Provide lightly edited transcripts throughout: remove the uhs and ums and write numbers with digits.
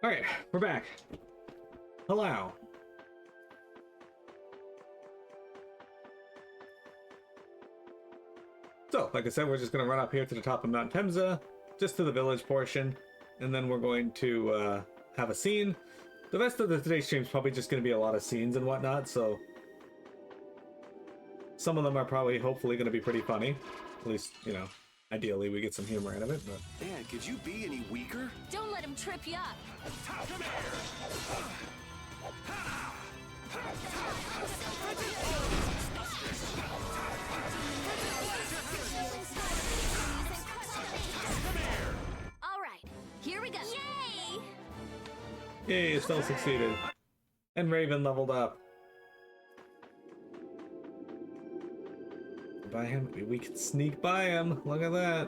All right, we're back. Hello. So, like I said, we're just going to run up here to the top of Mount Temza, just to the village portion, and then we're going to have a scene. The rest of the today's stream is probably just going to be a lot of scenes and whatnot, so some of them are probably, hopefully, going to be pretty funny. At least, you know, ideally we get some humor out of it. But man, could you be any weaker? Don't let him trip you up. Come here. All right, here we go. Yay! yay, Estelle succeeded. And Raven leveled up. By him, we can sneak by him. Look at that.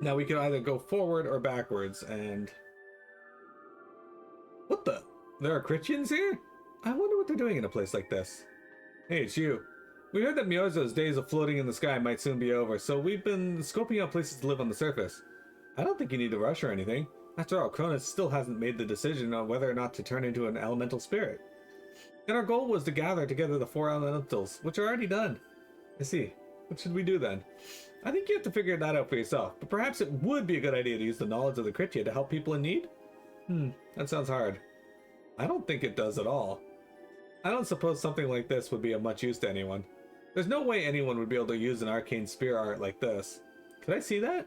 Now we could either go forward or backwards, and what the? There are Christians here? I wonder what they're doing in a place like this. Hey, it's you. We heard that Miozo's days of floating in the sky might soon be over, so we've been scoping out places to live on the surface. I don't think you need to rush or anything. After all, Cronus still hasn't made the decision on whether or not to turn into an elemental spirit. And our goal was to gather together the 4 elementals, which are already done. I see. What should we do then? I think you have to figure that out for yourself, but perhaps it would be a good idea to use the knowledge of the Critya to help people in need? That sounds hard. I don't think it does at all. I don't suppose something like this would be of much use to anyone. There's no way anyone would be able to use an arcane spear art like this. Could I see that?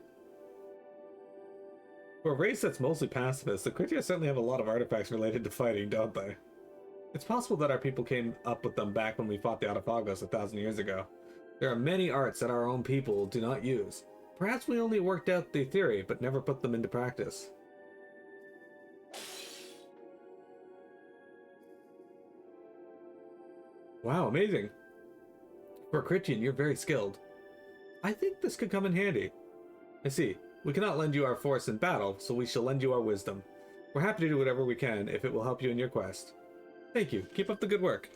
For a race that's mostly pacifist, the Critya certainly have a lot of artifacts related to fighting, don't they? It's possible that our people came up with them back when we fought the Autophagos 1,000 years ago. There are many arts that our own people do not use. Perhaps we only worked out the theory, but never put them into practice. Wow, amazing. For a Christian, you're very skilled. I think this could come in handy. I see. We cannot lend you our force in battle, so we shall lend you our wisdom. We're happy to do whatever we can if it will help you in your quest. Thank you. Keep up the good work.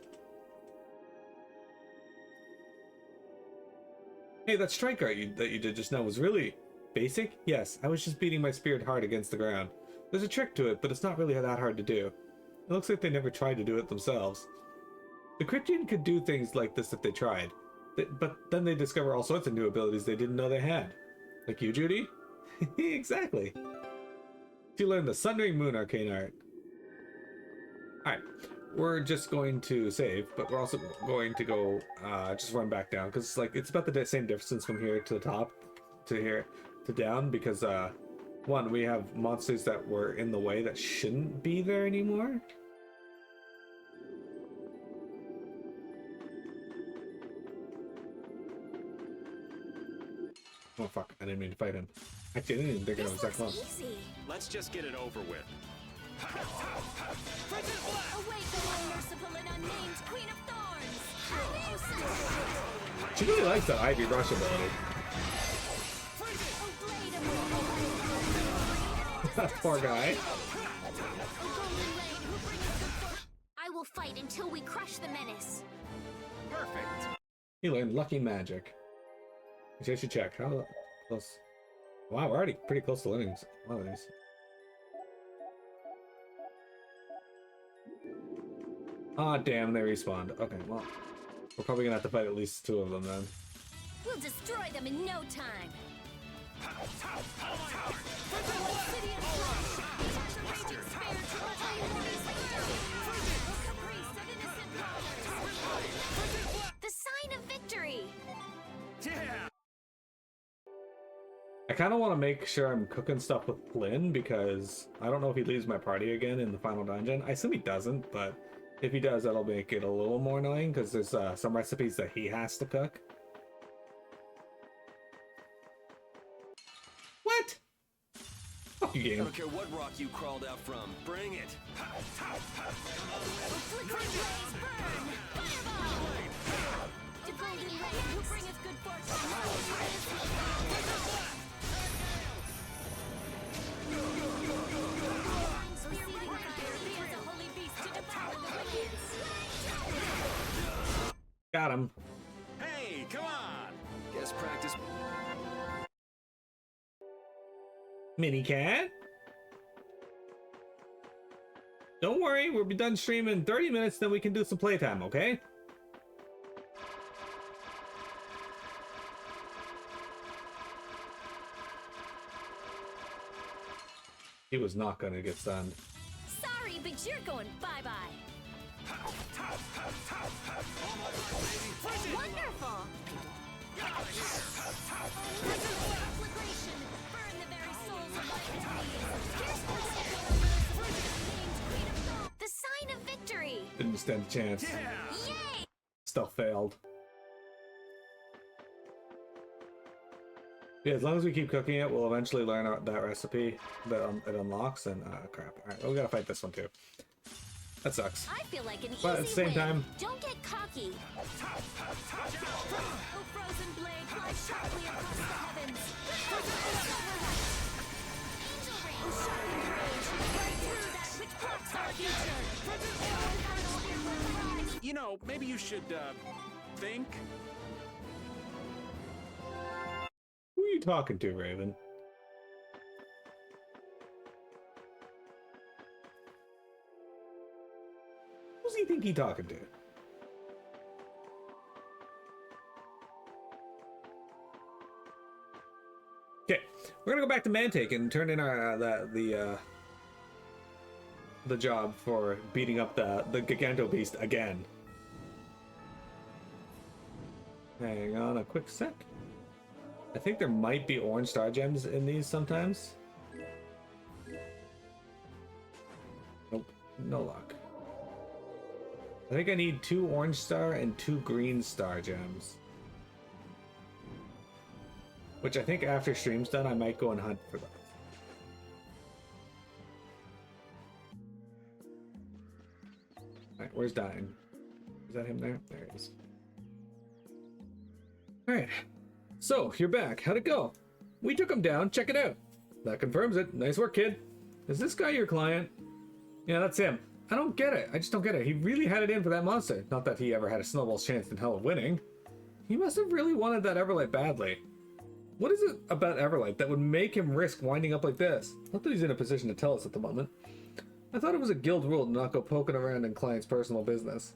Hey, that strike art that you did just now was really basic? Yes, I was just beating my spirit hard against the ground. There's a trick to it, but it's not really that hard to do. It looks like they never tried to do it themselves. The Christian could do things like this if they tried, but then they discover all sorts of new abilities they didn't know they had. Like you, Judy? Exactly. She learned the Sundering Moon arcane art. Alright, we're just going to save, but we're also going to go just run back down, because it's about the same distance from here to the top to here to down, because one, we have monsters that were in the way that shouldn't be there anymore. Oh fuck, I didn't mean to fight him. Actually, I didn't even think it was that close. Easy. Let's just get it over with. Awake, the merciful and unnamed Queen of Thorns. She really likes that Ivy Rush ability. That poor guy. I will fight until we crush the menace. Perfect. He learned Lucky Magic. Which I should check. How close? Wow, we're already pretty close to learning one of these. Ah, damn, they respawned. Okay, well, we're probably gonna have to fight at least 2 of them then. We'll destroy them in no time. The sign of victory. Yeah. I kind of want to make sure I'm cooking stuff with Flynn, because I don't know if he leaves my party again in the final dungeon. I assume he doesn't, but if he does, that'll make it a little more annoying, because there's some recipes that he has to cook. What? Fuck you, I game. don't care what rock you crawled out from. Bring it. Flickering blaze burn. Fireball. To golden rain who bringeth good fortune. Receiving fire, he is a holy beast to devour the wicked. Got him. Hey, come on. Guess practice. Mini cat? Don't worry, we'll be done streaming in 30 minutes, then we can do some playtime, okay? He was not gonna get stunned. Sorry, but you're going bye-bye. Wonderful! Conflagration, burn the very souls of my enemies. Here's the named Queen of Gold. The sign of victory! Didn't stand a chance. Yay! Still failed. Yeah, as long as we keep cooking it, we'll eventually learn that recipe that it unlocks. And crap. All right, we gotta fight this one too. That sucks. I feel like an easy But at the same win. time, Don't get cocky. Oh, frozen blade, fly sharply across the heavens. Angel rain, sharpened rage, right through that which blocks our future. You know, maybe you should, think. who are you talking to, Raven? Who's he think he talking to? Okay, we're gonna go back to Mantake and turn in our the job for beating up the Giganto Beast again. Hang on a quick sec. I think there might be orange star gems in these sometimes. Nope, no luck. I think I need 2 orange star and 2 green star gems. Which I think after stream's done, I might go and hunt for those. Alright, where's Dying? Is that him there? There he is. Alright. So, you're back. How'd it go? We took him down. Check it out. That confirms it. Nice work, kid. Is this guy your client? Yeah, that's him. I don't get it. I just don't get it. He really had it in for that monster. Not that he ever had a snowball's chance in hell of winning. He must have really wanted that Everlight badly. What is it about Everlight that would make him risk winding up like this? Not that he's in a position to tell us at the moment. I thought it was a guild rule to not go poking around in clients' personal business.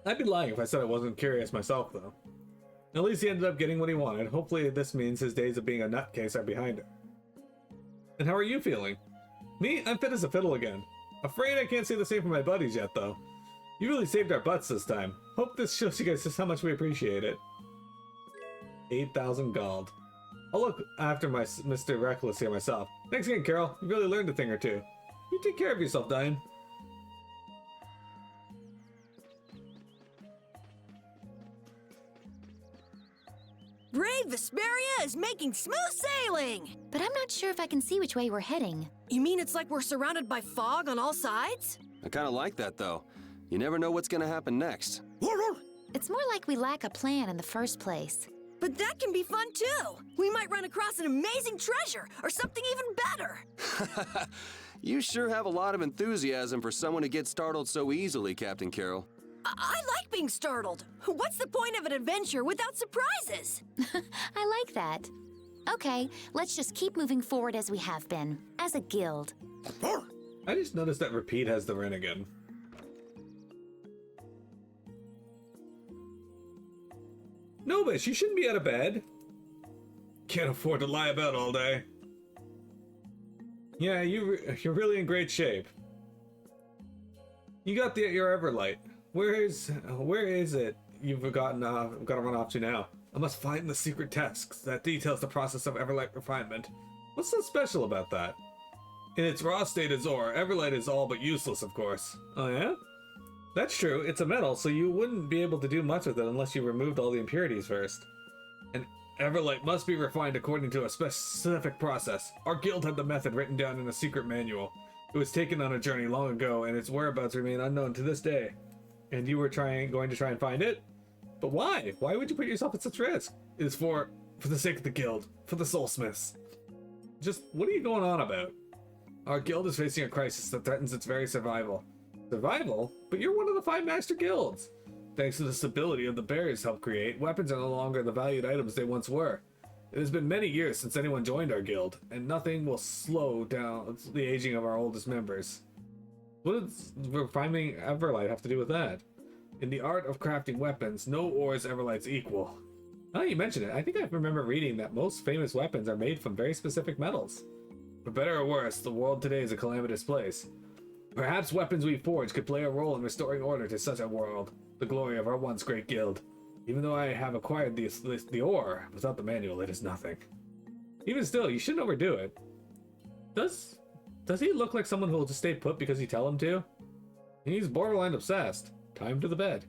I'd be lying if I said I wasn't curious myself, though. At least he ended up getting what he wanted. Hopefully this means his days of being a nutcase are behind him. And how are you feeling? Me? I'm fit as a fiddle again. Afraid I can't say the same for my buddies yet, though. You really saved our butts this time. Hope this shows you guys just how much we appreciate it. 8,000 gold. I'll look after my Mr. Reckless here myself. Thanks again, Carol. You really learned a thing or two. You take care of yourself, Diane. Brave Vesperia is making smooth sailing! But I'm not sure if I can see which way we're heading. You mean it's like we're surrounded by fog on all sides? I kind of like that, though. You never know what's gonna happen next. It's more like we lack a plan in the first place. But that can be fun, too! We might run across an amazing treasure, or something even better! You sure have a lot of enthusiasm for someone who gets startled so easily, Captain Carroll. I like being startled. What's the point of an adventure without surprises? I like that. Okay, let's just keep moving forward as we have been, as a guild. I just noticed that Repeat has the Ren again. No, bitch, you shouldn't be out of bed. Can't afford to lie about all day. Yeah, you're really in great shape. You got your Everlight. Where is it you've gotta run off to now? I must find the secret text that details the process of Everlight refinement. What's so special about that? In its raw state as ore, Everlight is all but useless, of course. Oh yeah? That's true, it's a metal, so you wouldn't be able to do much with it unless you removed all the impurities first. And Everlight must be refined according to a specific process. Our guild had the method written down in a secret manual. It was taken on a journey long ago, and its whereabouts remain unknown to this day. And you were going to try and find it? But why? Why would you put yourself at such risk? It is for the sake of the guild, for the soulsmiths. Just, what are you going on about? Our guild is facing a crisis that threatens its very survival. Survival? But you're one of the 5 master guilds. Thanks to the stability of the barriers helped create, weapons are no longer the valued items they once were. It has been many years since anyone joined our guild, and nothing will slow down the aging of our oldest members. What does refining Everlight have to do with that? In the art of crafting weapons, no ore is Everlight's equal. Now that you mention it, I think I remember reading that most famous weapons are made from very specific metals. For better or worse, the world today is a calamitous place. Perhaps weapons we forge could play a role in restoring order to such a world, the glory of our once great guild. Even though I have acquired the ore, without the manual, it is nothing. Even still, you shouldn't overdo it. Does he look like someone who will just stay put because you tell him to? He's borderline obsessed. Time to the bed.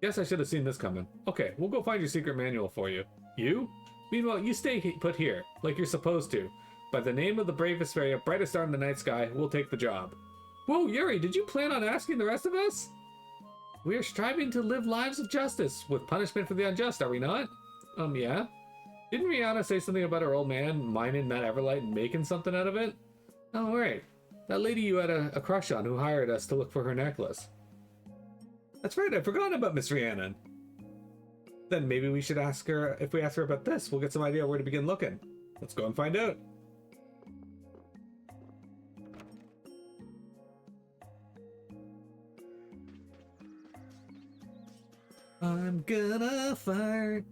Guess I should have seen this coming. Okay, we'll go find your secret manual for you. You? Meanwhile, you stay put here, like you're supposed to. By the name of the brave Vesperia, brightest star in the night sky, we'll take the job. Whoa, Yuri, did you plan on asking the rest of us? We are striving to live lives of justice, with punishment for the unjust, are we not? Yeah. Didn't Rihanna say something about her old man mining that Everlight and making something out of it? Oh, right. That lady you had a crush on who hired us to look for her necklace. That's right, I'd forgotten about Miss Rhiannon. Then maybe we should ask her, if we ask her about this, we'll get some idea where to begin looking. Let's go and find out. I'm gonna fart.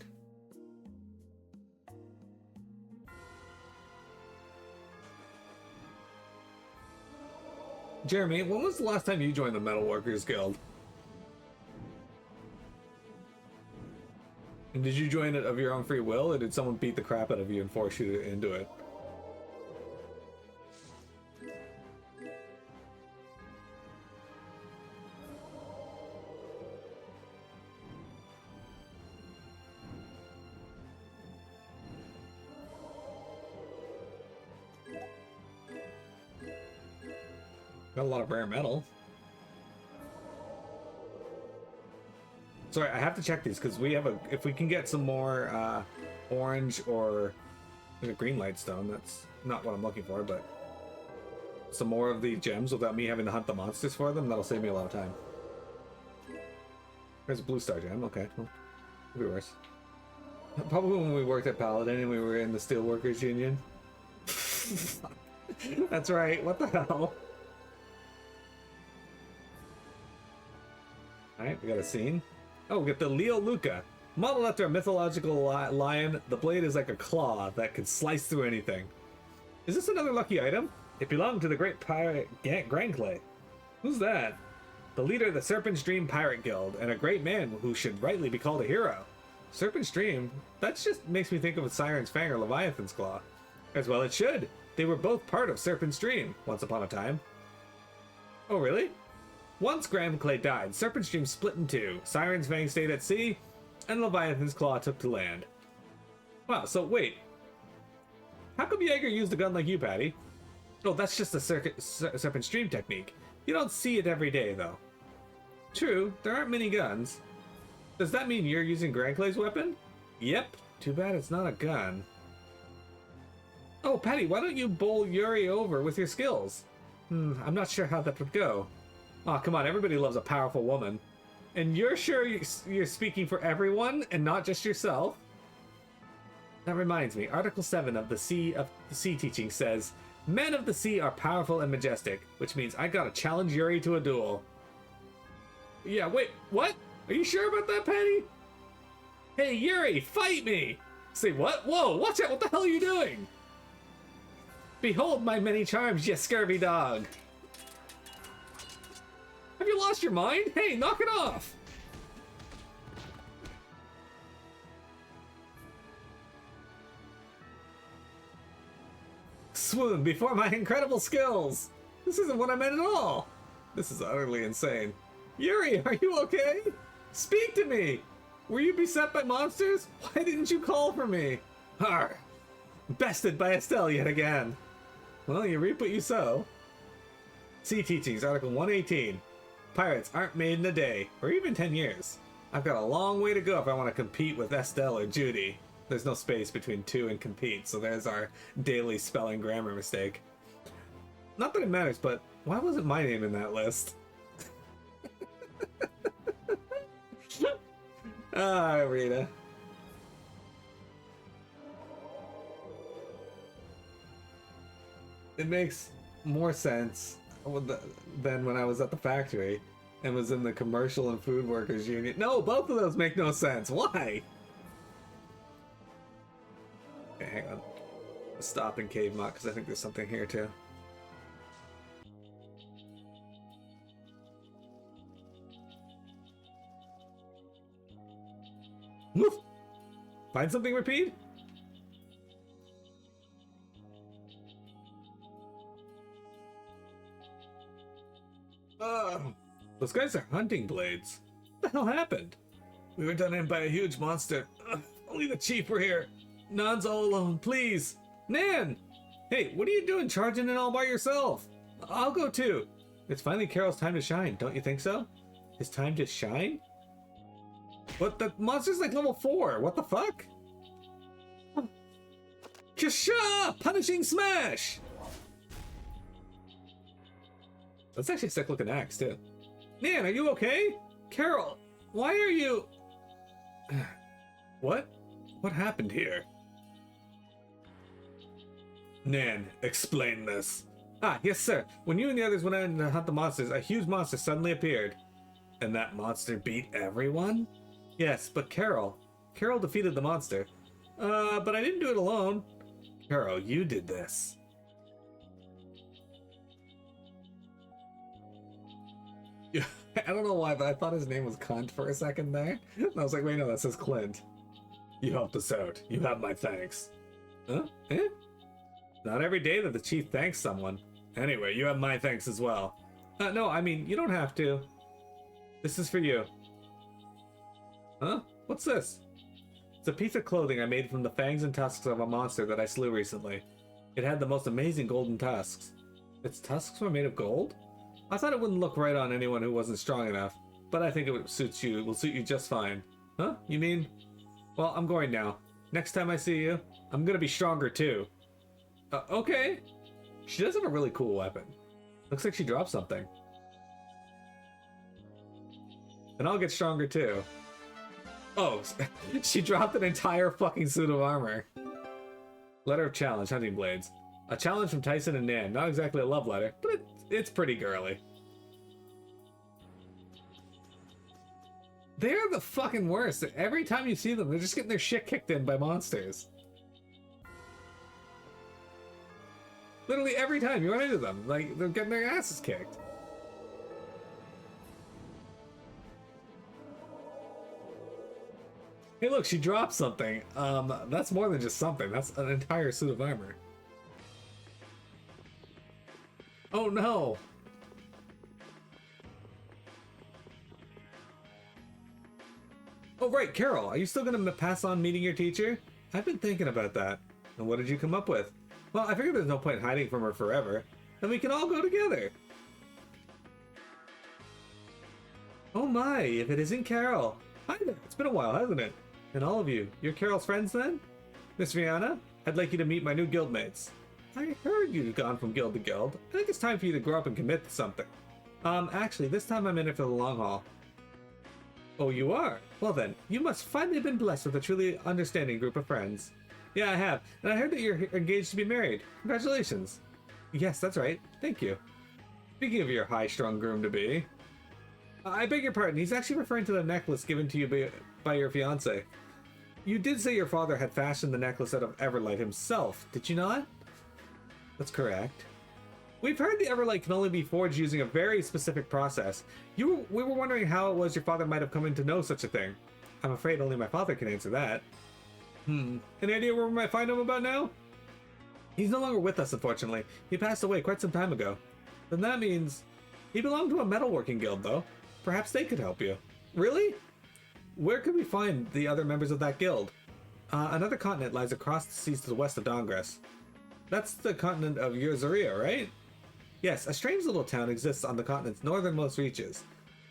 Jeremy, when was the last time you joined the Metalworkers Guild? And did you join it of your own free will, or did someone beat the crap out of you and force you into it? Got a lot of rare metal. Sorry, I have to check these because we have a. If we can get some more orange or a green light stone, that's not what I'm looking for, but some more of the gems without me having to hunt the monsters for them, that'll save me a lot of time. There's a blue star gem. Okay, well, could be worse. Probably when we worked at Paladin and we were in the Steelworkers Union. That's right. What the hell? Alright, we got a scene. Oh, we got the Leo Luca. Modeled after a mythological lion, the blade is like a claw that can slice through anything. Is this another lucky item? It belonged to the great pirate Granclay. Who's that? The leader of the Serpent's Dream Pirate Guild, and a great man who should rightly be called a hero. Serpent's Dream? That just makes me think of Siren's Fang or Leviathan's Claw. As well it should. They were both part of Serpent's Dream, once upon a time. Oh, really? Once Granclay died, Serpent's Dream split in two. Siren's Fang stayed at sea, and Leviathan's Claw took to land. Wow, so wait. How come Jaeger used a gun like you, Patty? Oh, that's just a Serpent's Dream technique. You don't see it every day, though. True, there aren't many guns. Does that mean you're using Granclay's weapon? Yep. Too bad it's not a gun. Oh, Patty, why don't you bowl Yuri over with your skills? I'm not sure how that would go. Oh, come on, everybody loves a powerful woman. And you're sure you're speaking for everyone and not just yourself? That reminds me, Article 7 of the Sea Teaching says, men of the sea are powerful and majestic, which means I gotta challenge Yuri to a duel. Yeah, wait, what? Are you sure about that, Patty? Hey, Yuri, fight me! Say what? Whoa, watch out, what the hell are you doing? Behold my many charms, you scurvy dog! Have you lost your mind? Hey, knock it off! Swoon before my incredible skills! This isn't what I meant at all! This is utterly insane. Yuri, are you okay? Speak to me! Were you beset by monsters? Why didn't you call for me? Har! Bested by Estelle yet again. Well, you reap what you sow. Sea Teachings, Article 118. Pirates aren't made in a day, or even 10 years. I've got a long way to go if I want to compete with Estelle or Judy. There's no space between two and compete, so there's our daily spelling grammar mistake. Not that it matters, but why wasn't my name in that list? Ah, Rita. It makes more sense than when I was at the factory and was in the commercial and food workers union. No, both of those make no sense. Why? Okay, hang on. Stop in Cave Mock because I think there's something here too. Woof! Find something, repeat? Those guys are hunting blades. What the hell happened? We were done in by a huge monster. Only the chief were here. Nan's all alone, please. Nan! Hey, what are you doing charging in all by yourself? I'll go too. It's finally Carol's time to shine, don't you think so? His time to shine? But the monster's like level 4. What the fuck? Kasha! Punishing smash! That's actually a sick looking axe too. Nan, are you okay? Carol, why are you... What? What happened here? Nan, explain this. Ah, yes sir. When you and the others went out to hunt the monsters, a huge monster suddenly appeared. And that monster beat everyone? Yes, but Carol defeated the monster. But I didn't do it alone. Carol, you did this. Yeah, I don't know why, but I thought his name was Cunt for a second there. And I was like, wait, no, that says Clint. You helped us out. You have my thanks. Huh? Eh? Not every day that the chief thanks someone. Anyway, you have my thanks as well. No, I mean, you don't have to. This is for you. Huh? What's this? It's a piece of clothing I made from the fangs and tusks of a monster that I slew recently. It had the most amazing golden tusks. Its tusks were made of gold? I thought it wouldn't look right on anyone who wasn't strong enough, but I think it will suit you just fine. Huh? You mean? Well, I'm going now. Next time I see you, I'm gonna be stronger too. Okay. She does have a really cool weapon. Looks like she dropped something. And I'll get stronger too. Oh, she dropped an entire fucking suit of armor. Letter of challenge, hunting blades. A challenge from Tyson and Nan. Not exactly a love letter, but it's pretty girly. They're the fucking worst. Every time you see them, they're just getting their shit kicked in by monsters. Literally every time you run into them, like, they're getting their asses kicked. Hey look, she dropped something. That's more than just something. That's an entire suit of armor. Oh no! Oh right, Carol, are you still gonna pass on meeting your teacher? I've been thinking about that. And what did you come up with? Well, I figured there's no point hiding from her forever. And we can all go together. Oh my, if it isn't Carol. Hi there, it's been a while, hasn't it? And all of you, you're Carol's friends then? Miss Rihanna, I'd like you to meet my new guildmates. I heard you've gone from guild to guild. I think it's time for you to grow up and commit to something. Actually, this time I'm in it for the long haul. Oh, you are? Well then, you must finally have been blessed with a truly understanding group of friends. Yeah, I have. And I heard that you're engaged to be married. Congratulations. Yes, that's right. Thank you. Speaking of your high-strung groom-to-be. I beg your pardon, he's actually referring to the necklace given to you by your fiancé. You did say your father had fashioned the necklace out of Everlight himself, did you not? That's correct. We've heard the Everlight can only be forged using a very specific process. We were wondering how it was your father might have come in to know such a thing. I'm afraid only my father can answer that. Any idea where we might find him about now? He's no longer with us, unfortunately. He passed away quite some time ago. Then that means... He belonged to a metalworking guild, though. Perhaps they could help you. Really? Where could we find the other members of that guild? Another continent lies across the seas to the west of Dongres. That's the continent of Urzaria, right? Yes, a strange little town exists on the continent's northernmost reaches.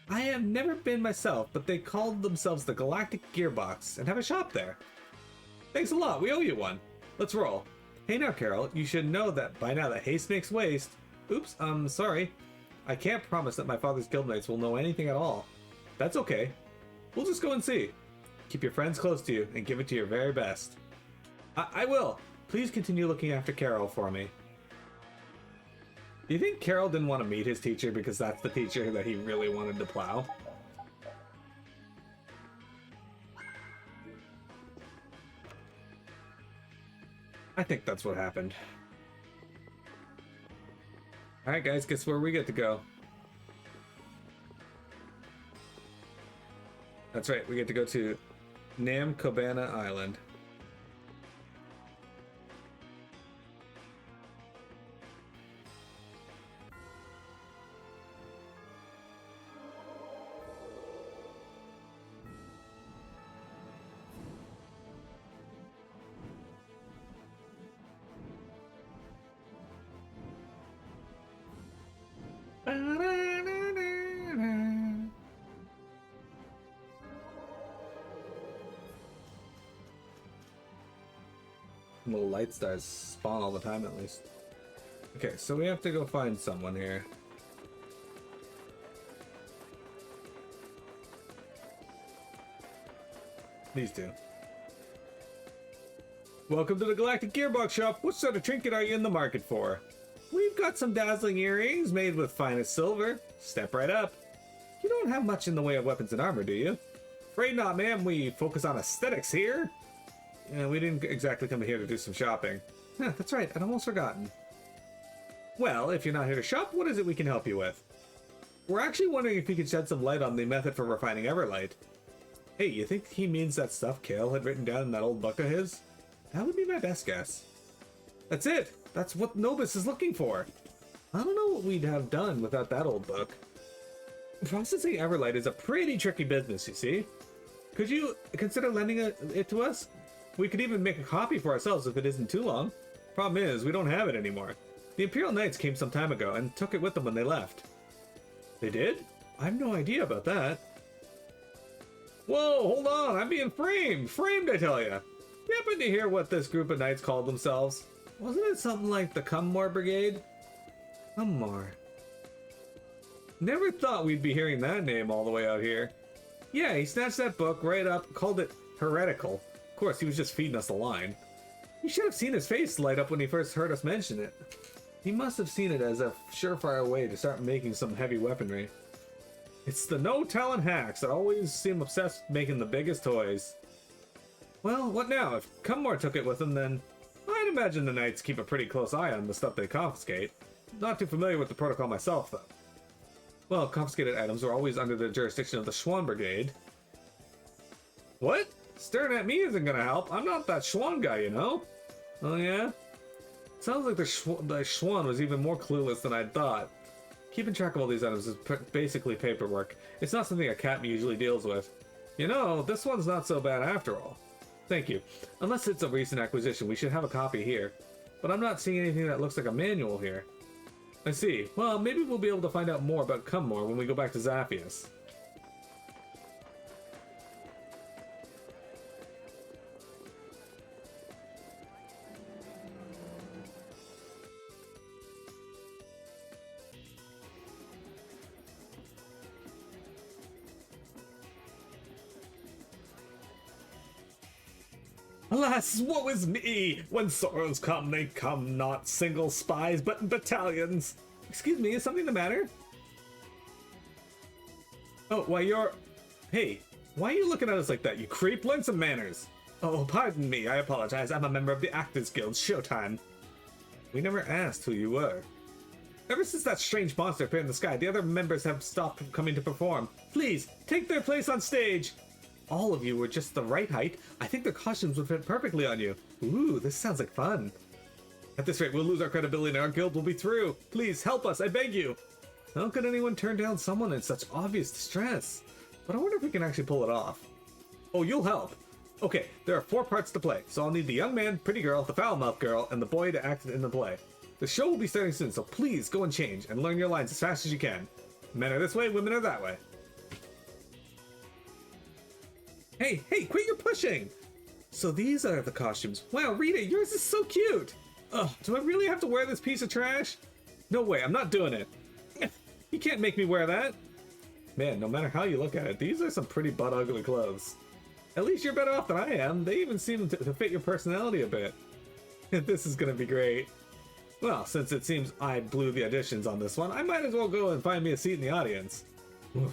I have never been myself, but they called themselves the Galactic Gearbox and have a shop there. Thanks a lot, we owe you one. Let's roll. Hey now, Carol, you should know that by now that haste makes waste. Oops, sorry. I can't promise that my father's guildmates will know anything at all. That's okay. We'll just go and see. Keep your friends close to you and give it to your very best. I will. Please continue looking after Carol for me. Do you think Carol didn't want to meet his teacher because that's the teacher that he really wanted to plow? I think that's what happened. Alright guys, guess where we get to go? That's right, we get to go to Nam Cobana Island. Little light stars spawn all the time at least. Okay, so we have to go find someone here. These two. Welcome to the Galactic Gearbox Shop. What sort of trinket are you in the market for? We've got some dazzling earrings made with finest silver. Step right up. You don't have much in the way of weapons and armor, do you? Afraid not, ma'am. We focus on aesthetics here. Yeah, we didn't exactly come here to do some shopping. Huh, that's right, I'd almost forgotten. Well, if you're not here to shop, what is it we can help you with? We're actually wondering if you could shed some light on the method for refining Everlight. Hey, you think he means that stuff Kale had written down in that old book of his? That would be my best guess. That's it! That's what Nobis is looking for! I don't know what we'd have done without that old book. Processing Everlight is a pretty tricky business, you see. Could you consider lending it to us? We could even make a copy for ourselves if it isn't too long. Problem is, we don't have it anymore. The Imperial Knights came some time ago and took it with them when they left. They did? I have no idea about that. Whoa, hold on, I'm being framed! Framed, I tell ya! You happen to hear what this group of knights called themselves? Wasn't it something like the Cummore Brigade? Cummore. Never thought we'd be hearing that name all the way out here. Yeah, he snatched that book right up, called it heretical. Of course, he was just feeding us a line. You should have seen his face light up when he first heard us mention it. He must have seen it as a surefire way to start making some heavy weaponry. It's the no-talent hacks that always seem obsessed with making the biggest toys. Well, what now? If Cummore took it with him, then I'd imagine the Knights keep a pretty close eye on the stuff they confiscate. Not too familiar with the protocol myself, though. Well, confiscated items are always under the jurisdiction of the Schwann Brigade. What? Staring at me isn't gonna help. I'm not that Schwann guy, you know? Oh yeah? Sounds like the Schwann was even more clueless than I'd thought. Keeping track of all these items is basically paperwork. It's not something a captain usually deals with. You know, this one's not so bad after all. Thank you. Unless it's a recent acquisition, we should have a copy here. But I'm not seeing anything that looks like a manual here. I see. Well, maybe we'll be able to find out more about Cummore when we go back to Zaphius. Alas, woe is me! When sorrows come, they come not single spies, but in battalions. Excuse me, is something the matter? Oh, why you're... Hey, why are you looking at us like that, you creep? Learn some manners. Oh, pardon me, I apologize. I'm a member of the Actors Guild. Showtime. We never asked who you were. Ever since that strange monster appeared in the sky, the other members have stopped coming to perform. Please, take their place on stage. All of you were just the right height. I think their costumes would fit perfectly on you. Ooh, this sounds like fun. At this rate, we'll lose our credibility and our guild will be through. Please, help us, I beg you. How could anyone turn down someone in such obvious distress? But I wonder if we can actually pull it off. Oh, you'll help. Okay, there are 4 parts to play, so I'll need the young man, pretty girl, the foul-mouthed girl, and the boy to act in the play. The show will be starting soon, so please go and change and learn your lines as fast as you can. Men are this way, women are that way. Hey, quit your pushing! So these are the costumes. Wow, Rita, yours is so cute! Ugh, do I really have to wear this piece of trash? No way, I'm not doing it. You can't make me wear that. Man, no matter how you look at it, these are some pretty butt-ugly clothes. At least you're better off than I am. They even seem to fit your personality a bit. This is gonna be great. Well, since it seems I blew the auditions on this one, I might as well go and find me a seat in the audience. Oof.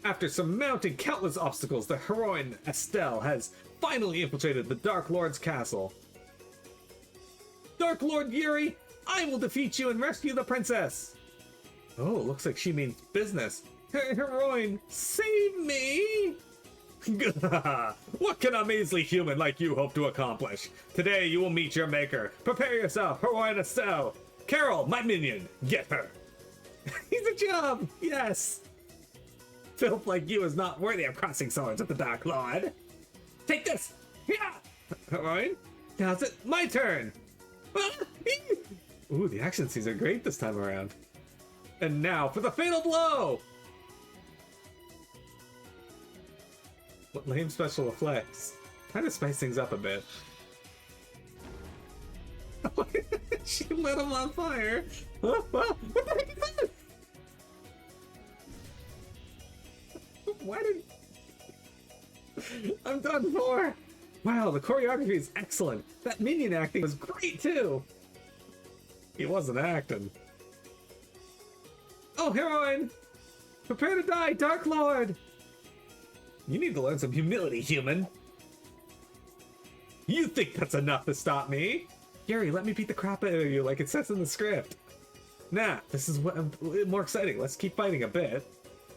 After surmounting countless obstacles, the heroine Estelle has finally infiltrated the Dark Lord's castle. Dark Lord Yuri, I will defeat you and rescue the princess! Oh, looks like she means business. Heroine, save me! What can a measly human like you hope to accomplish? Today you will meet your maker. Prepare yourself, Heroine Estelle. Carol, my minion, get her. He's a job, yes. Filth like you is not worthy of crossing swords with the Dark Lord. Take this! Yeah! Alright, now's it my turn! Ooh, the action scenes are great this time around. And now for the fatal blow! What lame special effects. Kind of spice things up a bit. She lit him on fire! What the heck is that? Why did... I'm done for! Wow, the choreography is excellent. That minion acting was great too! He wasn't acting. Oh, heroine! Prepare to die, Dark Lord! You need to learn some humility, human. You think that's enough to stop me? Yuri, let me beat the crap out of you like it says in the script. Nah, this is what more exciting. Let's keep fighting a bit.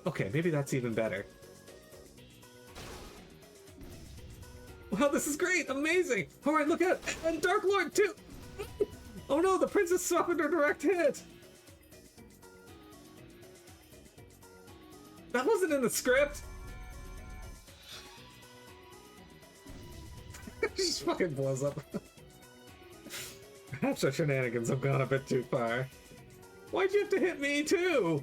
Okay, maybe that's even better. Wow, this is great! Amazing! Alright, look out! And Dark Lord, too! Oh no, the princess suffered a direct hit! That wasn't in the script! She just fucking blows up. Perhaps our shenanigans have gone a bit too far. Why'd you have to hit me, too?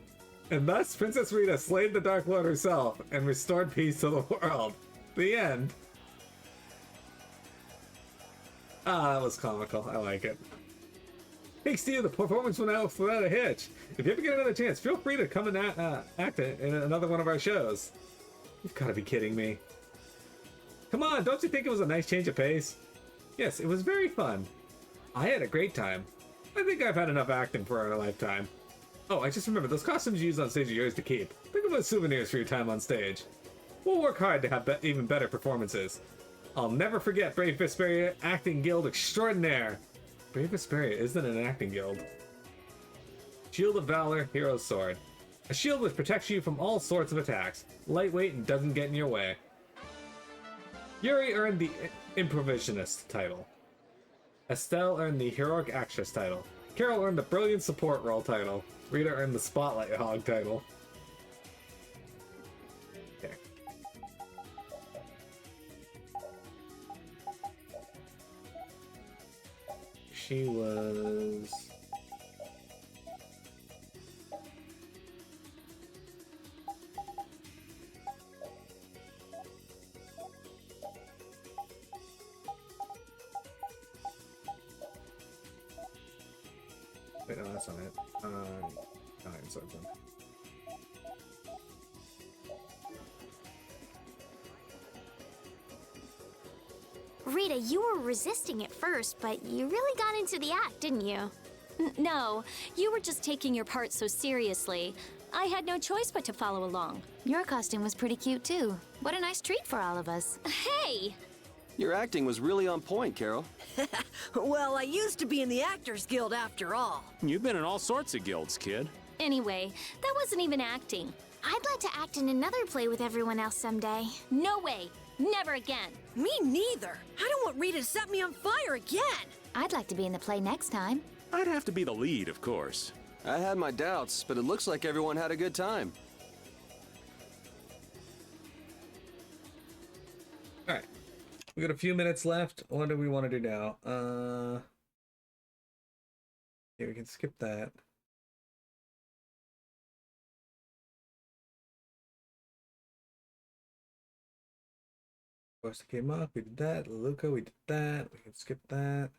And thus, Princess Rita slayed the Dark Lord herself and restored peace to the world. The end. Ah, that was comical. I like it. Hey, Steve, the performance went out without a hitch. If you ever get another chance, feel free to come and act in another one of our shows. You've got to be kidding me. Come on, don't you think it was a nice change of pace? Yes, it was very fun. I had a great time. I think I've had enough acting for our lifetime. Oh, I just remembered, those costumes you use on stage are yours to keep. Think of them as souvenirs for your time on stage. We'll work hard to have even better performances. I'll never forget Brave Vesperia Acting Guild Extraordinaire. Brave Vesperia isn't an acting guild. Shield of Valor, Hero's Sword. A shield which protects you from all sorts of attacks. Lightweight and doesn't get in your way. Yuri earned the Improvisionist title. Estelle earned the Heroic Actress title. Carol earned the Brilliant Support Role title. Rita earned the Spotlight Hog title. Okay. She was... Wait, no, that's not it. Nine something. Rita, you were resisting at first, but you really got into the act, didn't you? No, you were just taking your part so seriously. I had no choice but to follow along. Your costume was pretty cute, too. What a nice treat for all of us. Hey! Your acting was really on point, Carol. Well, I used to be in the Actors Guild after all. You've been in all sorts of guilds, kid. Anyway, that wasn't even acting. I'd like to act in another play with everyone else someday. No way! Never again! Me neither. I don't want Rita to set me on fire again. I'd like to be in the play next time. I'd have to be the lead, of course. I had my doubts, but it looks like everyone had a good time. Alright. We got a few minutes left. What do we want to do now? Yeah, we can skip that. Course came up, we did that. Luca, we did that. We can skip that.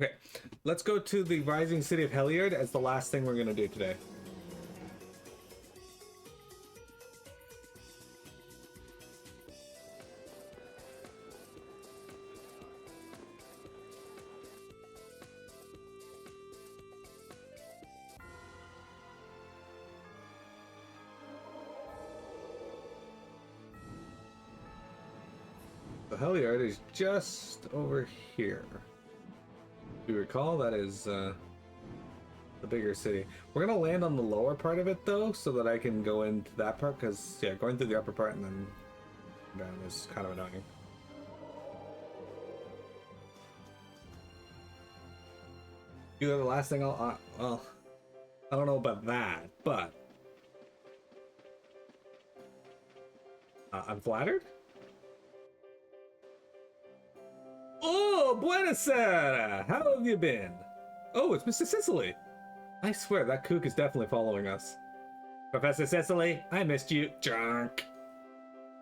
Okay, let's go to the rising city of Heliard as the last thing we're gonna do today. The Heliard is just over here. Do you recall? That is the bigger city. We're gonna land on the lower part of it though, so that I can go into that part, because yeah, going through the upper part and then down is kind of annoying. You know, the last thing well, I don't know about that, but I'm flattered. Oh, buonasera! How have you been? Oh, it's Mr. Sicily. I swear, that kook is definitely following us. Professor Sicily, I missed you, junk.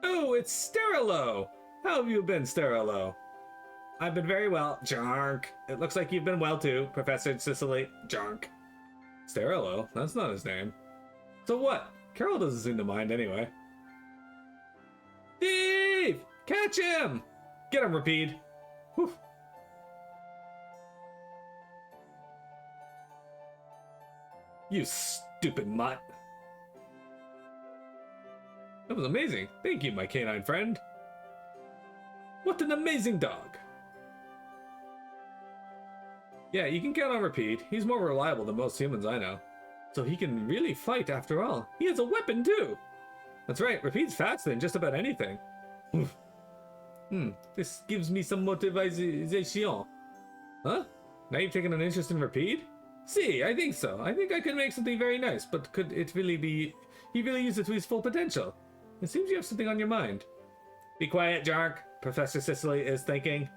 Oh, it's Sterilo! How have you been, Sterilo? I've been very well, junk. It looks like you've been well too, Professor Sicily, junk. Sterilo? That's not his name. So what? Carol doesn't seem to mind anyway. Thief! Catch him! Get him, Rapide. Whew. You stupid mutt. That was amazing. Thank you, my canine friend. What an amazing dog. Yeah, you can count on Rapide. He's more reliable than most humans I know. So he can really fight after all. He has a weapon too. That's right, Rapide's faster than just about anything. This gives me some motivation. Huh? Now you've taken an interest in Rapide? See, I think so. I think I could make something very nice, but could it really be... He really use it to his full potential? It seems you have something on your mind. Be quiet, Jark, Professor Sicily is thinking.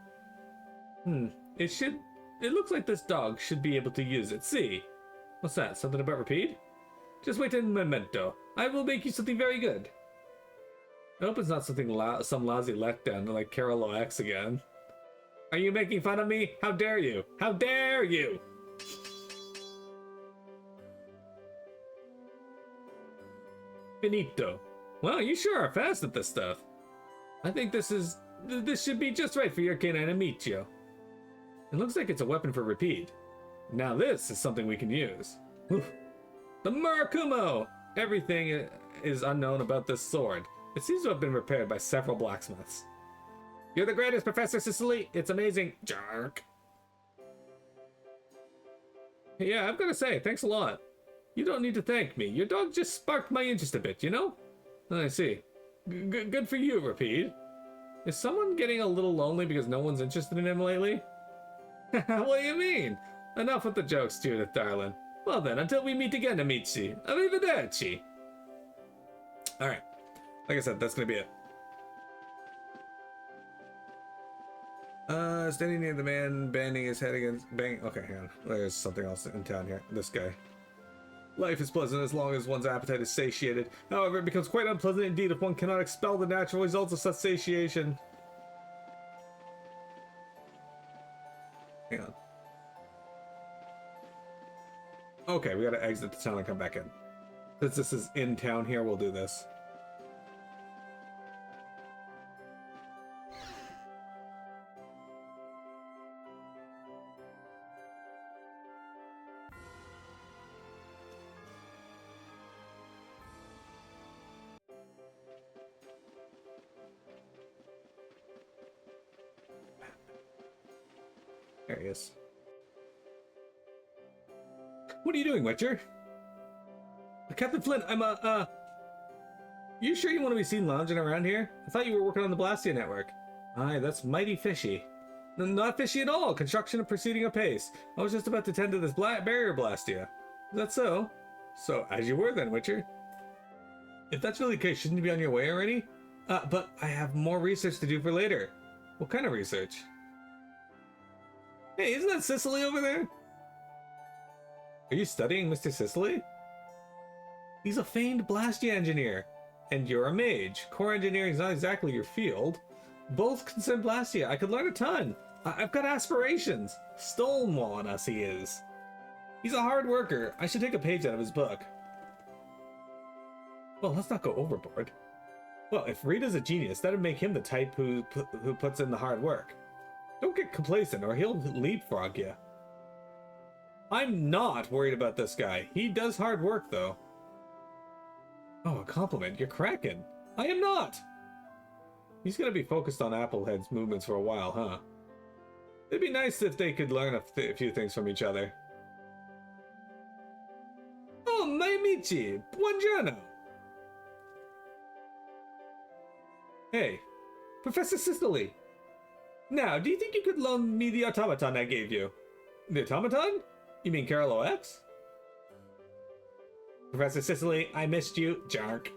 It looks like this dog should be able to use it. See? What's that? Something about Rapide? Just wait a memento. I will make you something very good. I hope it's not something some lousy letdown like Carol X again. Are you making fun of me? How dare you? How dare you? Finito. Well, you sure are fast at this stuff. I think this should be just right for your canine amicio. It looks like it's a weapon for Rapide. Now this is something we can use. Oof. The Murakumo! Everything is unknown about this sword. It seems to have been repaired by several blacksmiths. You're the greatest, Professor Sicily. It's amazing. Jerk. Yeah, I've got to say, thanks a lot. You don't need to thank me. Your dog just sparked my interest a bit, you know? I see. Good for you, Rapide. Is someone getting a little lonely because no one's interested in him lately? What do you mean? Enough with the jokes, Judith, darling. Well then, until we meet again, amici. Arrivederci. Alright. Like I said, that's gonna be it. Standing near the man, banging his head against... Okay, hang on. There's something else in town here. This guy. Life is pleasant as long as one's appetite is satiated. However, it becomes quite unpleasant indeed if one cannot expel the natural results of such satiation. Hang on. Okay, we gotta exit the town and come back in. Since this is in town here, we'll do this. There he is. What are you doing, Witcher? Captain Flint, You sure you want to be seen lounging around here? I thought you were working on the Blastia network. Aye, that's mighty fishy. Not fishy at all. Construction proceeding apace. I was just about to tend to this barrier Blastia. Is that so? So, as you were then, Witcher. If that's really the case, shouldn't you be on your way already? But I have more research to do for later. What kind of research? Hey, isn't that Sicily over there? Are you studying Mr. Sicily? He's a famed Blastia engineer. And you're a mage. Core engineering is not exactly your field. Both concern Blastia. I could learn a ton. I've got aspirations. Stonewalling us, he is. He's a hard worker. I should take a page out of his book. Well, let's not go overboard. Well, if Rita's a genius, that'd make him the type who puts in the hard work. Don't get complacent or he'll leapfrog you. I'm not worried about this guy. He does hard work, though. Oh, a compliment. You're cracking. I am not. He's gonna be focused on Applehead's movements for a while, huh? It'd be nice if they could learn a few things from each other. Oh, my amici. Buongiorno. Hey, Professor Sicily. Now, do you think you could loan me the automaton I gave you? The automaton? You mean Carolo X? Professor Sicily, I missed you, Jark.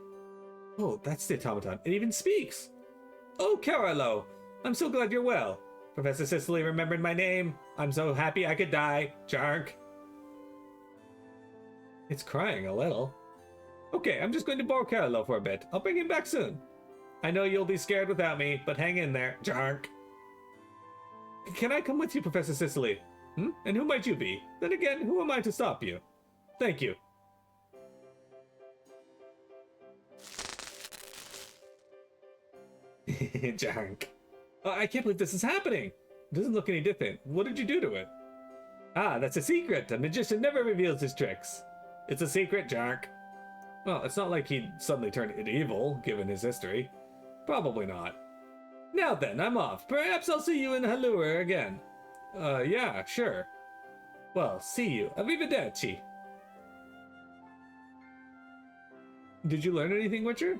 Oh, that's the automaton. It even speaks. Oh, Carolo, I'm so glad you're well. Professor Sicily remembered my name. I'm so happy I could die, Jark. It's crying a little. Okay, I'm just going to borrow Carolo for a bit. I'll bring him back soon. I know you'll be scared without me, but hang in there, Jark. Can I come with you, Professor Sicily? And who might you be? Then again, who am I to stop you? Thank you. Jark. I can't believe this is happening. It doesn't look any different. What did you do to it? Ah, that's a secret. A magician never reveals his tricks. It's a secret, Jark. Well, it's not like he'd suddenly turn it evil, given his history. Probably not. Now then, I'm off. Perhaps I'll see you in Halua again. Yeah, sure. Well, see you. Arrivederci. Did you learn anything, Witcher?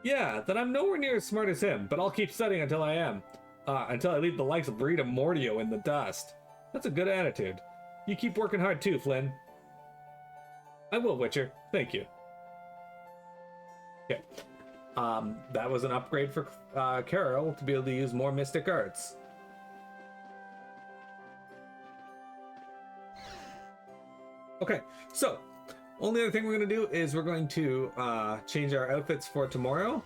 Yeah, that I'm nowhere near as smart as him, but I'll keep studying until I am. Until I leave the likes of Rita Mordio in the dust. That's a good attitude. You keep working hard too, Flynn. I will, Witcher. Thank you. Okay. That was an upgrade for Carol to be able to use more mystic arts. Okay, so only other thing we're going to do is we're going to change our outfits for tomorrow.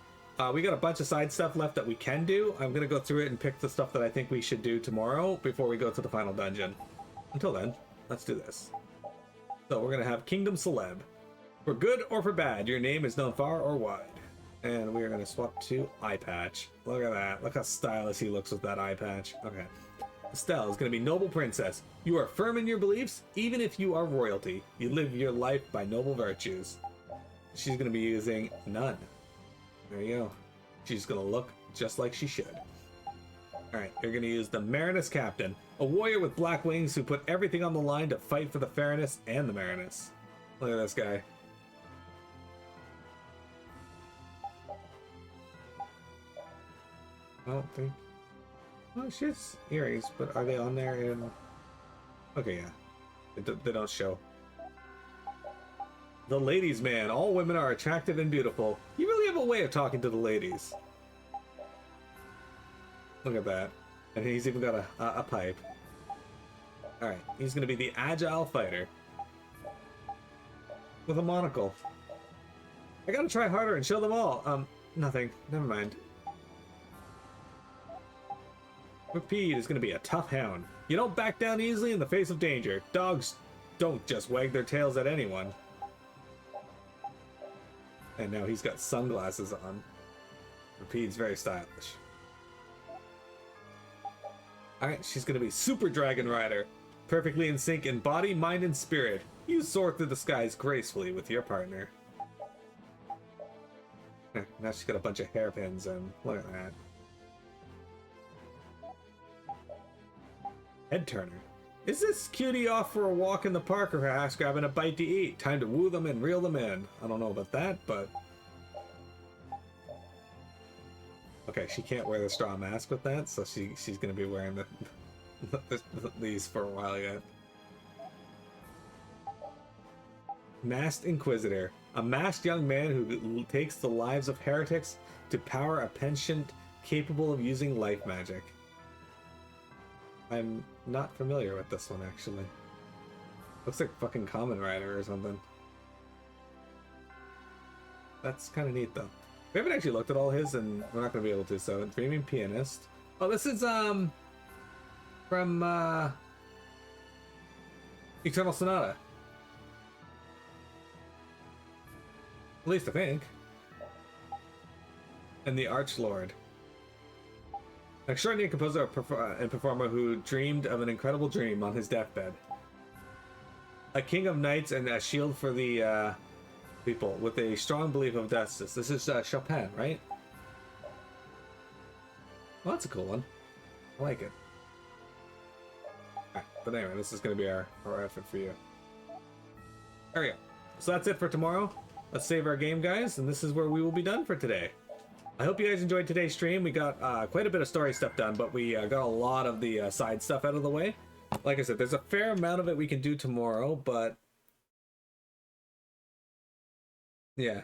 We got a bunch of side stuff left that we can do. I'm going to go through it and pick the stuff that I think we should do tomorrow before we go to the final dungeon. Until then, let's do this. So we're going to have Kingdom Celeb. For good or for bad, your name is known far or wide. And we are going to swap to Eye Patch. Look at that. Look how stylish he looks with that eye patch. Okay. Estelle is going to be Noble Princess. You are firm in your beliefs, even if you are royalty. You live your life by noble virtues. She's going to be using None. There you go. She's going to look just like she should. Alright, you're going to use the Marinus Captain. A warrior with black wings who put everything on the line to fight for the fairness and the Marinus. Look at this guy. I don't think... Oh, she has earrings, but are they on there in... Okay, yeah. They don't show. The ladies' man. All women are attractive and beautiful. You really have a way of talking to the ladies. Look at that. And he's even got a pipe. Alright, he's going to be the agile fighter. With a monocle. I gotta try harder and show them all. Nothing. Never mind. Rapide is going to be a tough hound. You don't back down easily in the face of danger. Dogs don't just wag their tails at anyone. And now he's got sunglasses on. Rapide's very stylish. Alright, she's going to be Super Dragon Rider. Perfectly in sync in body, mind, and spirit. You soar through the skies gracefully with your partner. Now she's got a bunch of hairpins and look at that. Head turner. Is this cutie off for a walk in the park or perhaps grabbing a bite to eat? Time to woo them and reel them in. I don't know about that, but... Okay, she can't wear the straw mask with that, so she's going to be wearing these for a while yet. Masked Inquisitor. A masked young man who takes the lives of heretics to power a penchant capable of using life magic. I'm not familiar with this one, actually. Looks like fucking Kamen Rider or something. That's kind of neat, though. We haven't actually looked at all his, and we're not going to be able to, so Dreaming Pianist. Oh, this is, from Eternal Sonata. At least I think. And the Archlord. An extraordinary composer and performer who dreamed of an incredible dream on his deathbed. A king of knights and a shield for the people with a strong belief of justice. This is Chopin, right? Well, that's a cool one. I like it. Alright, but anyway, this is going to be our effort for you. There we go. So that's it for tomorrow. Let's save our game, guys, and this is where we will be done for today. I hope you guys enjoyed today's stream. We got quite a bit of story stuff done, but we got a lot of the side stuff out of the way. Like I said, there's a fair amount of it we can do tomorrow, but yeah.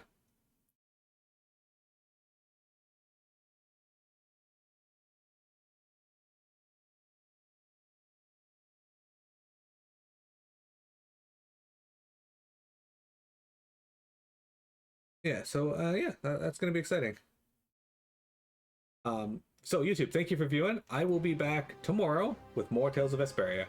Yeah, so yeah, that's going to be exciting. So YouTube, thank you for viewing. I will be back tomorrow with more Tales of Vesperia.